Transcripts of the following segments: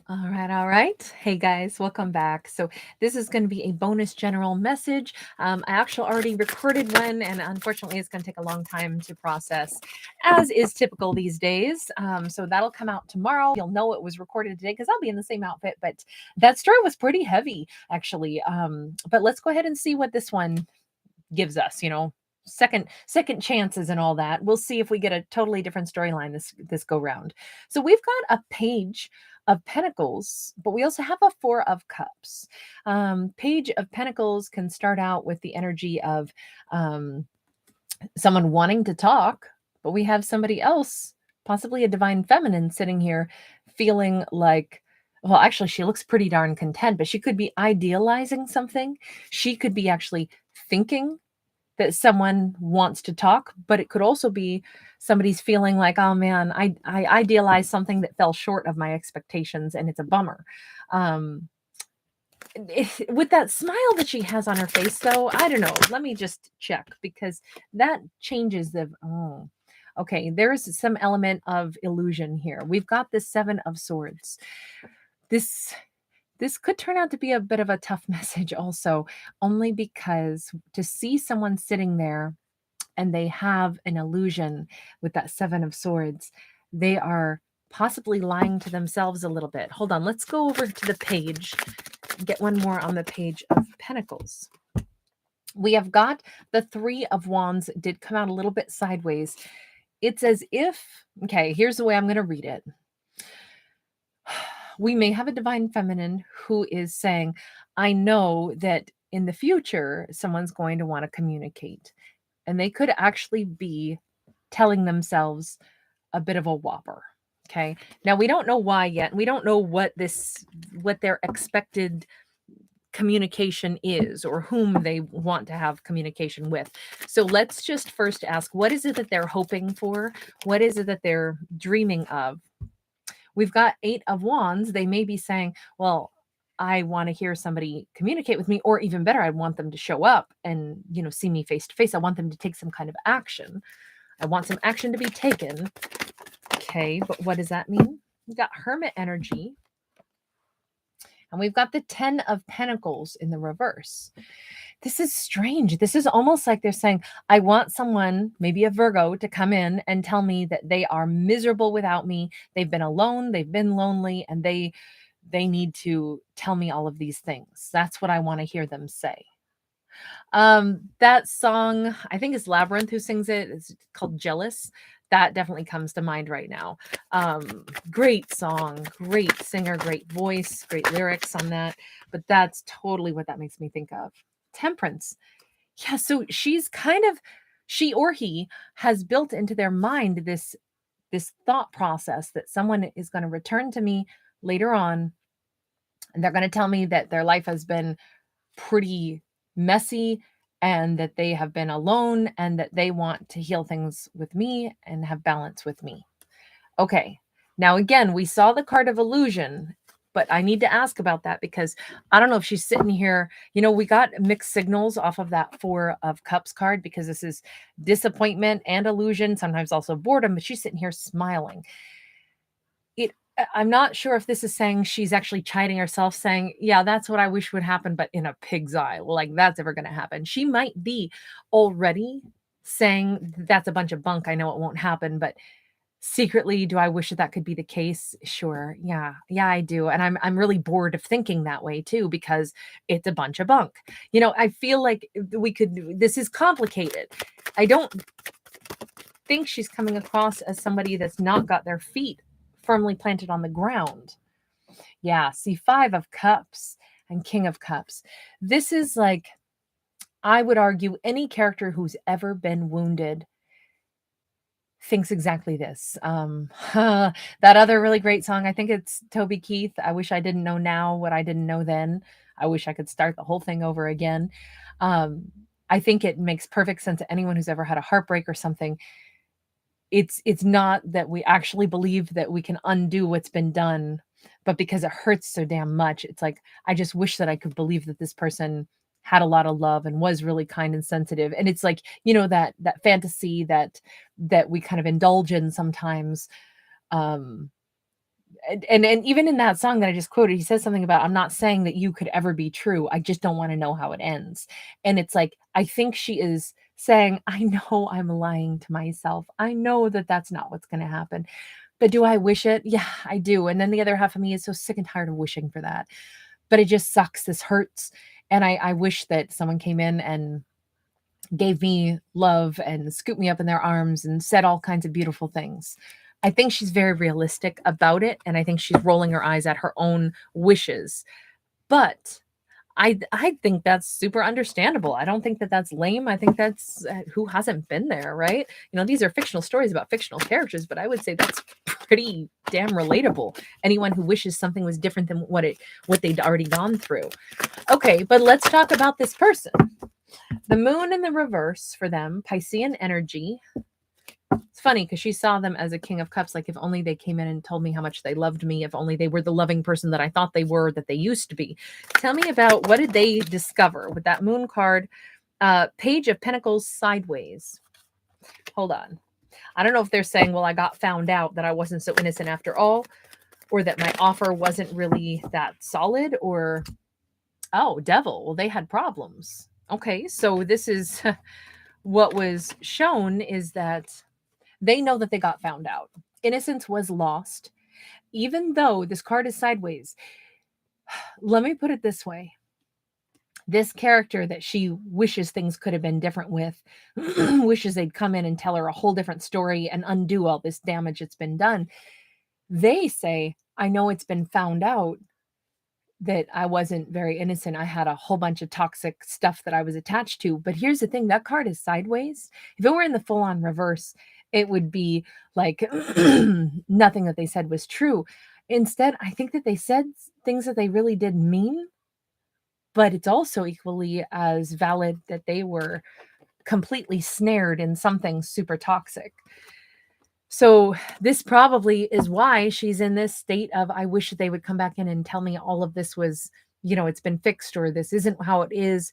All right, all right. Hey guys, welcome back. So this is going to be a bonus general message. I actually already recorded one, and unfortunately, it's going to take a long time to process, as is typical these days. So that'll come out tomorrow. You'll know it was recorded today because I'll be in the same outfit. But that story was pretty heavy, actually. But let's go ahead and see what this one gives us. Second chances and all that. We'll see if we get a totally different storyline this go round. So we've got a page of pentacles, but we also have a four of cups. Page of pentacles can start out with the energy of um, someone wanting to talk, but we have somebody else, possibly a divine feminine, sitting here feeling like, well, actually, she looks pretty darn content, but she could be idealizing something. She could be actually thinking that someone wants to talk, but it could also be somebody's feeling like, oh man, I idealized something that fell short of my expectations, and it's a bummer. Um, with that smile that she has on her face, though, I don't know. Let me just check because that changes the. Oh, okay. There's some element of illusion here. We've got the Seven of Swords. This this could turn out to be a bit of a tough message, also, only because to see someone sitting there and they have an illusion with that Seven of Swords, they are possibly lying to themselves a little bit. Hold on, let's go over to the page, get one more on the page of Pentacles. We have got the Three of Wands, did come out a little bit sideways. It's as if, okay, here's the way I'm going to read it. We may have a divine feminine who is saying, I know that in the future, someone's going to want to communicate. And they could actually be telling themselves a bit of a whopper. Okay. Now we don't know why yet. We don't know what their expected communication is or whom they want to have communication with. So let's just first ask, what is it that they're hoping for? What is it that they're dreaming of? We've got Eight of Wands. They may be saying, well, I want to hear somebody communicate with me, or even better, I want them to show up and, see me face to face. I want them to take some kind of action. I want some action to be taken. Okay, but what does that mean? We've got Hermit energy. And we've got the 10 of Pentacles in the reverse. This is strange. This is almost like they're saying, I want someone, maybe a Virgo, to come in and tell me that they are miserable without me. They've been alone, they've been lonely, and they need to tell me all of these things. That's what I want to hear them say. That song, I think it's Labyrinth who sings it. It's called Jealous. That definitely comes to mind right now. Great song, great singer, great voice, great lyrics on that. But that's totally what that makes me think of. Temperance. Yeah, so she or he has built into their mind this thought process that someone is going to return to me later on, and they're going to tell me that their life has been pretty messy and that they have been alone and that they want to heal things with me and have balance with me. Okay. Now, again, we saw the card of illusion, but I need to ask about that because I don't know if she's sitting here. We got mixed signals off of that Four of Cups card because this is disappointment and illusion, sometimes also boredom, but she's sitting here smiling. I'm not sure if this is saying she's actually chiding herself, saying, yeah, that's what I wish would happen, but in a pig's eye. Like that's ever going to happen. She might be already saying that's a bunch of bunk. I know it won't happen, but secretly, do I wish that could be the case? Sure. Yeah. Yeah, I do. And I'm really bored of thinking that way too, because it's a bunch of bunk. I feel like this is complicated. I don't think she's coming across as somebody that's not got their feet firmly planted on the ground. Yeah, see, Five of Cups and King of Cups. This is like, I would argue, any character who's ever been wounded thinks exactly this. That other really great song, I think it's Toby Keith. I wish I didn't know now what I didn't know then. I wish I could start the whole thing over again. I think it makes perfect sense to anyone who's ever had a heartbreak or something. It's not that we actually believe that we can undo what's been done, but because it hurts so damn much, it's like, I just wish that I could believe that this person had a lot of love and was really kind and sensitive. And it's like, that fantasy that we kind of indulge in sometimes. And even in that song that I just quoted, he says something about, "I'm not saying that you could ever be true. I just don't wanna know how it ends." And it's like, I think she is saying, "I know I'm lying to myself. I know that that's not what's gonna happen, but do I wish it? Yeah, I do." And then the other half of me is so sick and tired of wishing for that. But it just sucks. This hurts. And I wish that someone came in and gave me love and scooped me up in their arms and said all kinds of beautiful things. I think she's very realistic about it, and I think she's rolling her eyes at her own wishes. But I think that's super understandable. I don't think that that's lame. I think that's who hasn't been there, right? You know, these are fictional stories about fictional characters, but I would say that's pretty damn relatable. Anyone who wishes something was different than what they'd already gone through. Okay, but let's talk about this person. The moon in the reverse for them, Piscean energy. It's funny because she saw them as a king of cups. Like, if only they came in and told me how much they loved me, if only they were the loving person that I thought they were, that they used to be. Tell me about, what did they discover with that moon card? Page of Pentacles sideways. Hold on. I don't know if they're saying, well, I got found out that I wasn't so innocent after all, or that my offer wasn't really that solid, or, oh, devil. Well, they had problems. Okay, so this is what was shown is that they know that they got found out. Innocence was lost. Even though this card is sideways, let me put it this way. This character that she wishes things could have been different with, wishes they'd come in and tell her a whole different story and undo all this damage that's been done. They say, I know it's been found out that I wasn't very innocent. I had a whole bunch of toxic stuff that I was attached to. But here's the thing, that card is sideways. If it were in the full on reverse, it would be like nothing that they said was true. Instead, I think that they said things that they really did mean, but it's also equally as valid that they were completely snared in something super toxic. So this probably is why she's in this state of, I wish they would come back in and tell me all of this was, it's been fixed, or this isn't how it is.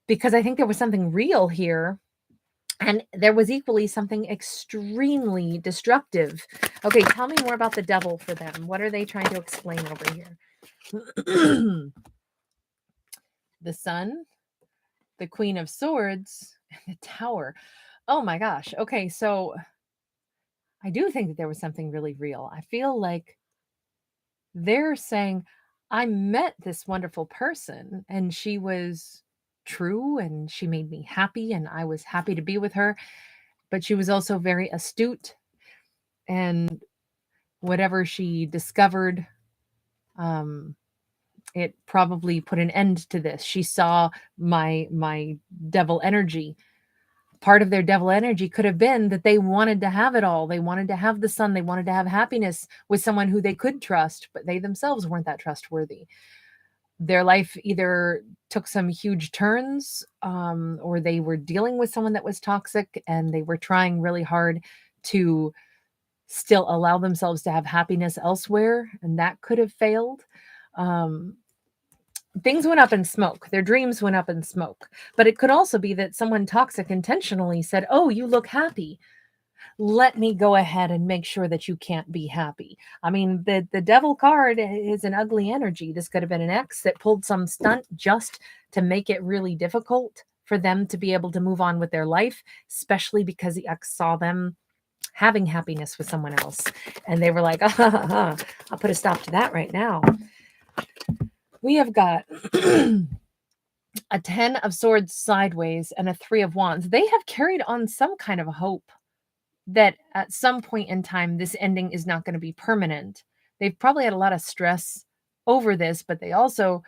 Because I think there was something real here. And there was equally something extremely destructive. Okay, tell me more about the devil for them. What are they trying to explain over here? The sun, the Queen of Swords, and the Tower. Oh my gosh. Okay, so I do think that there was something really real. I feel like they're saying, I met this wonderful person and she was true and she made me happy and I was happy to be with her, but she was also very astute, and whatever she discovered, um, it probably put an end to this. She saw my devil energy. Part of their devil energy could have been that they wanted to have it all. They wanted to have the sun. They wanted to have happiness with someone who they could trust, but they themselves weren't that trustworthy. Their life either took some huge turns, or they were dealing with someone that was toxic and they were trying really hard to still allow themselves to have happiness elsewhere, and that could have failed. Um, Things went up in smoke. Their dreams went up in smoke. But it could also be that someone toxic intentionally said, oh, you look happy. Let me go ahead and make sure that you can't be happy. I mean, the devil card is an ugly energy. This could have been an ex that pulled some stunt just to make it really difficult for them to be able to move on with their life, especially because the ex saw them having happiness with someone else. And they were like, I'll put a stop to that right now. We have got a 10 of swords sideways and a 3 of wands. They have carried on some kind of hope that at some point in time, this ending is not going to be permanent. They've probably had a lot of stress over this, but they also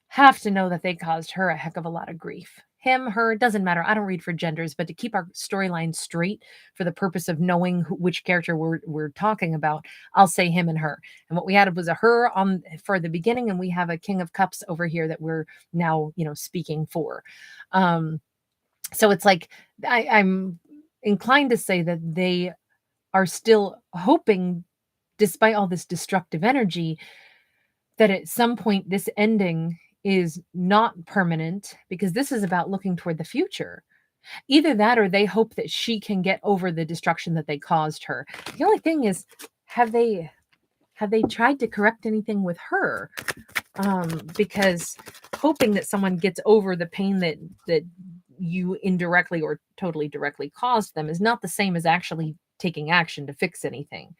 have to know that they caused her a heck of a lot of grief. Him, her, doesn't matter. I don't read for genders, but to keep our storyline straight for the purpose of knowing which character we're talking about, I'll say him and her. And what we had was a her on for the beginning, and we have a King of Cups over here that we're now, speaking for. So it's like I'm inclined to say that they are still hoping, despite all this destructive energy, that at some point this ending is not permanent, because this is about looking toward the future. Either that, or they hope that she can get over the destruction that they caused her. The only thing is, have they Have they tried to correct anything with her? Because hoping that someone gets over the pain that you indirectly or totally directly caused them is not the same as actually taking action to fix anything.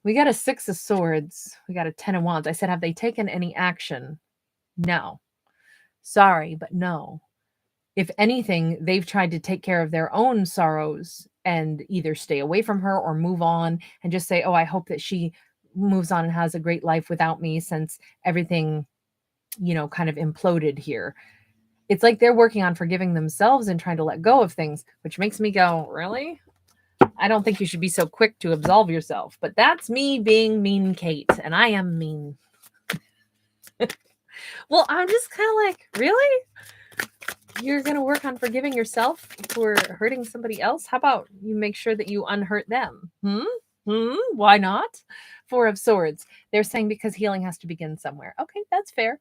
We got a 6 of Swords. We got a 10 of Wands. I said, have they taken any action? No. Sorry, but no. If anything, they've tried to take care of their own sorrows and either stay away from her or move on and just say, oh, I hope that she moves on and has a great life without me, since everything, kind of imploded here. It's like they're working on forgiving themselves and trying to let go of things, which makes me go, really? I don't think you should be so quick to absolve yourself. But that's me being mean, Kate, and I am mean. Well, I'm just kind of like, really? You're going to work on forgiving yourself for hurting somebody else? How about you make sure that you unhurt them? Why not? 4 of Swords. They're saying because healing has to begin somewhere. Okay, that's fair.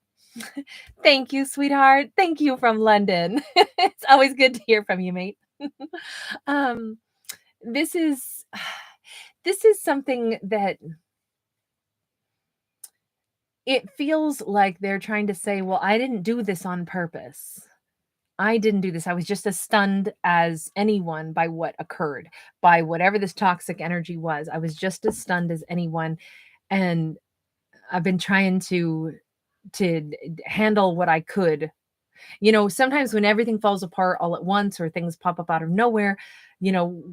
Thank you, sweetheart. Thank you from London. It's always good to hear from you, mate. um, this is something that it feels like they're trying to say, well, I didn't do this on purpose. I didn't do this. I was just as stunned as anyone by what occurred, by whatever this toxic energy was. I was just as stunned as anyone. And I've been trying to handle what I could. Sometimes when everything falls apart all at once or things pop up out of nowhere, you know,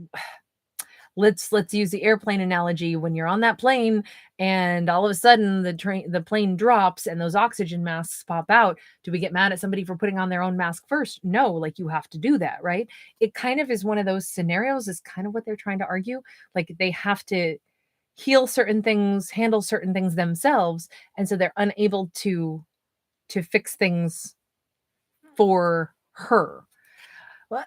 let's use the airplane analogy. When you're on that plane and all of a sudden the plane drops and those oxygen masks pop out, do we get mad at somebody for putting on their own mask first? No, like, you have to do that, right? It kind of is one of those scenarios, is kind of what they're trying to argue. Like, they have to heal certain things, handle certain things themselves, and so they're unable to fix things for her.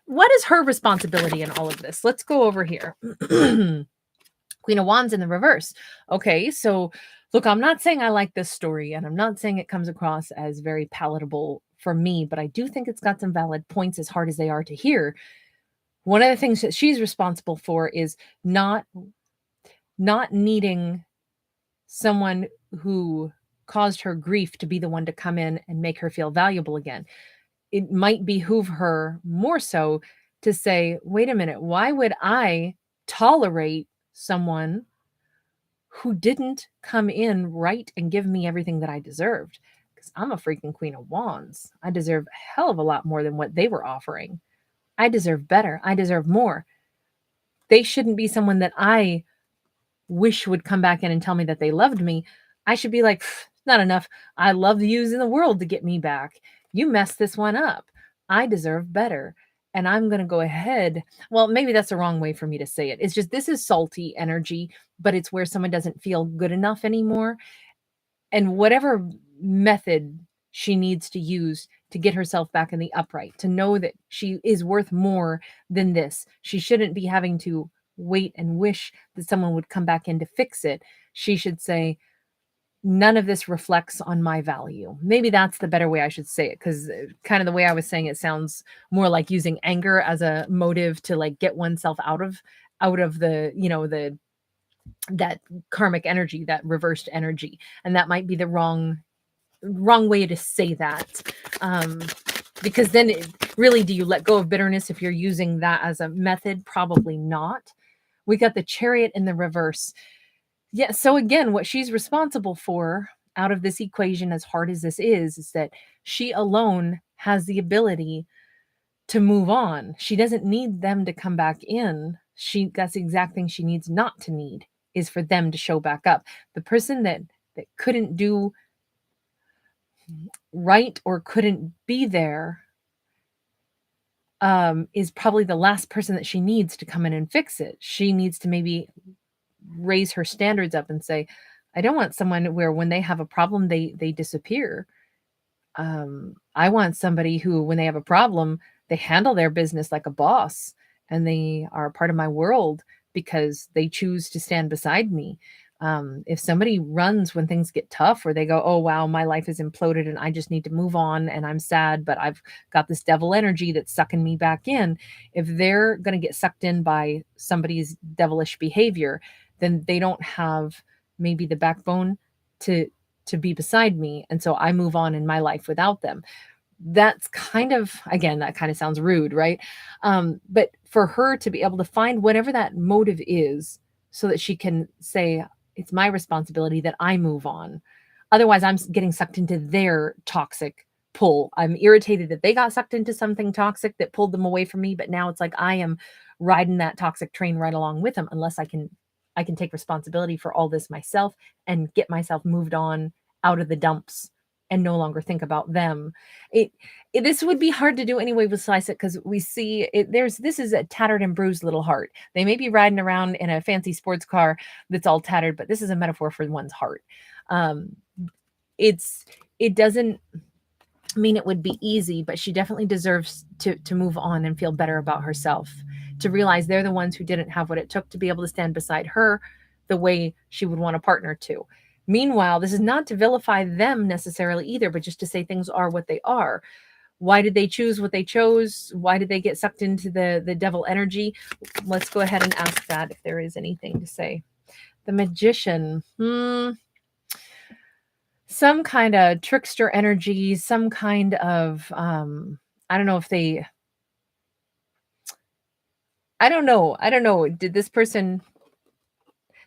What is her responsibility in all of this? Let's go over here. Queen of Wands in the reverse. Okay, so look, I'm not saying I like this story, and I'm not saying it comes across as very palatable for me, but I do think it's got some valid points, as hard as they are to hear. One of the things that she's responsible for is not needing someone who caused her grief to be the one to come in and make her feel valuable again. It might behoove her more so to say, wait a minute, why would I tolerate someone who didn't come in right and give me everything that I deserved? Because I'm a freaking Queen of Wands. I deserve a hell of a lot more than what they were offering. I deserve better. I deserve more. They shouldn't be someone that I wish would come back in and tell me that they loved me. I should be like, not enough. I love the use in the world to get me back. You messed this one up. I deserve better. And I'm going to go ahead. Well, maybe that's the wrong way for me to say it. It's just, this is salty energy, but it's where someone doesn't feel good enough anymore. And whatever method she needs to use to get herself back in the upright, to know that she is worth more than this. She shouldn't be having to wait and wish that someone would come back in to fix it. She should say, none of this reflects on my value. Maybe that's the better way I should say it, because kind of the way I was saying it sounds more like using anger as a motive to, like, get oneself out of the that karmic energy, that reversed energy. And that might be the wrong way to say that. Because then really, do you let go of bitterness if you're using that as a method? Probably not. We got the Chariot in the reverse. Yeah, so again, what she's responsible for out of this equation, as hard as this is that she alone has the ability to move on. She doesn't need them to come back in. That's the exact thing she needs not to need, is for them to show back up. The person that couldn't do right or couldn't be there is probably the last person that she needs to come in and fix it. She needs to maybe raise her standards up and say, I don't want someone where when they have a problem, they disappear. I want somebody who, when they have a problem, they handle their business like a boss, and they are a part of my world because they choose to stand beside me. If somebody runs when things get tough, or they go, oh, wow, my life is imploded and I just need to move on and I'm sad, but I've got this devil energy that's sucking me back in. If they're going to get sucked in by somebody's devilish behavior, then they don't have maybe the backbone to be beside me, and so I move on in my life without them. That's kind of, again, that kind of sounds rude, right? But for her to be able to find whatever that motive is so that she can say, it's my responsibility that I move on. Otherwise, I'm getting sucked into their toxic pull. I'm irritated that they got sucked into something toxic that pulled them away from me, but now it's like I am riding that toxic train right along with them, unless I can take responsibility for all this myself and get myself moved on out of the dumps and no longer think about them. It, this would be hard to do anyway with Slice It, because we see it, this is a tattered and bruised little heart. They may be riding around in a fancy sports car that's all tattered, but this is a metaphor for one's heart. Um, it doesn't mean it would be easy, but she definitely deserves to move on and feel better about herself, to realize they're the ones who didn't have what it took to be able to stand beside her the way she would want a partner to. Meanwhile, this is not to vilify them necessarily either, but just to say things are what they are. Why did they choose what they chose? Why did they get sucked into the devil energy? Let's go ahead and ask that, if there is anything to say. The Magician. Some kind of trickster energy, some kind of I don't know if they I don't know. I don't know. Did this person,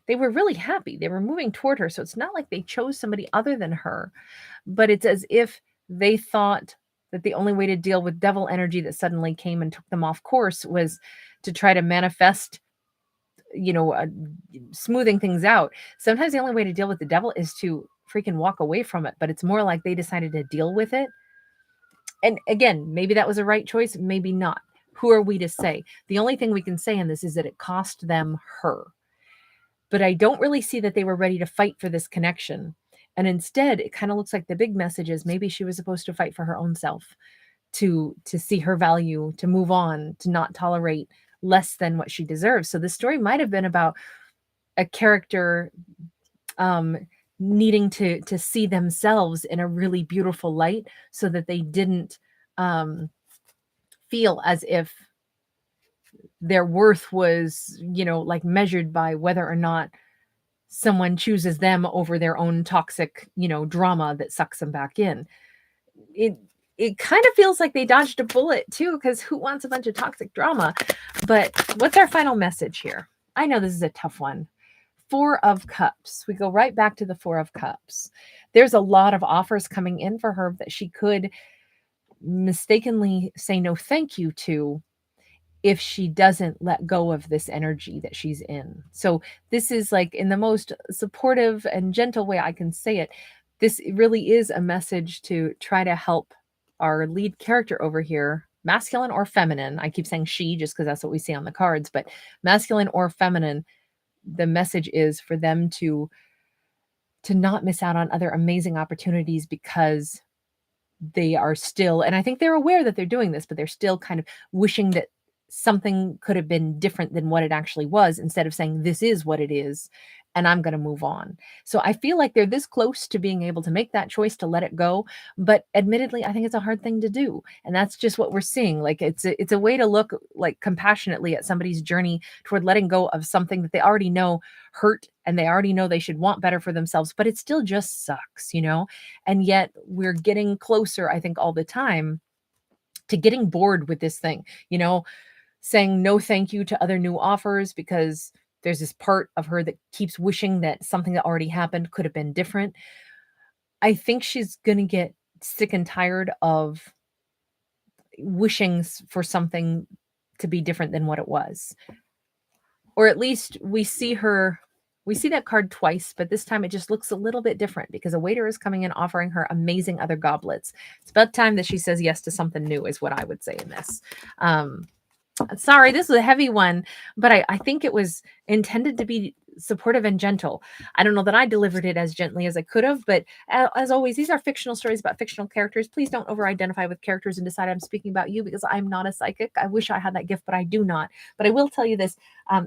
they were really happy. They were moving toward her. So it's not like they chose somebody other than her, but it's as if they thought that the only way to deal with devil energy that suddenly came and took them off course was to try to manifest, you know, smoothing things out. Sometimes the only way to deal with the devil is to freaking walk away from it, but it's more like they decided to deal with it. And again, maybe that was a right choice, maybe not. Who are we to say? The only thing we can say in this is that it cost them her. But I don't really see that they were ready to fight for this connection. And instead, it kind of looks like the big message is maybe she was supposed to fight for her own self, to see her value, to move on, to not tolerate less than what she deserves. So the story might have been about a character um, needing to see themselves in a really beautiful light, so that they didn't um, feel as if their worth was, like measured by whether or not someone chooses them over their own toxic, drama that sucks them back in. It it kind of feels like they dodged a bullet too, because who wants a bunch of toxic drama? But what's our final message here? I know this is a tough one. Four of Cups. We go right back to the Four of Cups. There's a lot of offers coming in for her that she could mistakenly say no thank you to, if she doesn't let go of this energy that she's in. So this is, like, in the most supportive and gentle way I can say it, this really is a message to try to help our lead character over here, masculine or feminine. I keep saying she just because that's what we see on the cards, but masculine or feminine, the message is for them to not miss out on other amazing opportunities, because they are still, and I think they're aware that they're doing this, but they're still kind of wishing that something could have been different than what it actually was, instead of saying, this is what it is, and I'm going to move on. So I feel like they're this close to being able to make that choice to let it go. But admittedly, I think it's a hard thing to do. And that's just what we're seeing. Like, it's a way to look, like, compassionately at somebody's journey toward letting go of something that they already know hurt, and they already know they should want better for themselves, but it still just sucks. And yet we're getting closer, I think, all the time to getting bored with this thing, saying no thank you to other new offers, because there's this part of her that keeps wishing that something that already happened could have been different. I think she's going to get sick and tired of wishing for something to be different than what it was. Or at least we see that card twice, but this time it just looks a little bit different, because a waiter is coming in offering her amazing other goblets. It's about time that she says yes to something new, is what I would say in this. Sorry, this is a heavy one, but I think it was intended to be supportive and gentle. I don't know that I delivered it as gently as I could have, but as always, these are fictional stories about fictional characters. Please don't over-identify with characters and decide I'm speaking about you, because I'm not a psychic. I wish I had that gift, but I do not. But I will tell you this,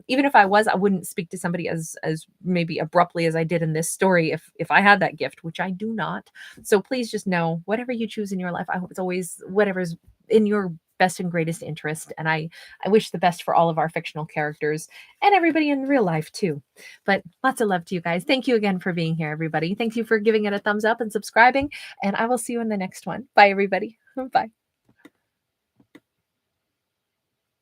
even if I was, I wouldn't speak to somebody as maybe abruptly as I did in this story if I had that gift, which I do not. So please just know, whatever you choose in your life, I hope it's always whatever's in your best and greatest interest. And I wish the best for all of our fictional characters and everybody in real life too. But lots of love to you guys. Thank you again for being here, everybody. Thank you for giving it a thumbs up and subscribing. And I will see you in the next one. Bye, everybody. Bye.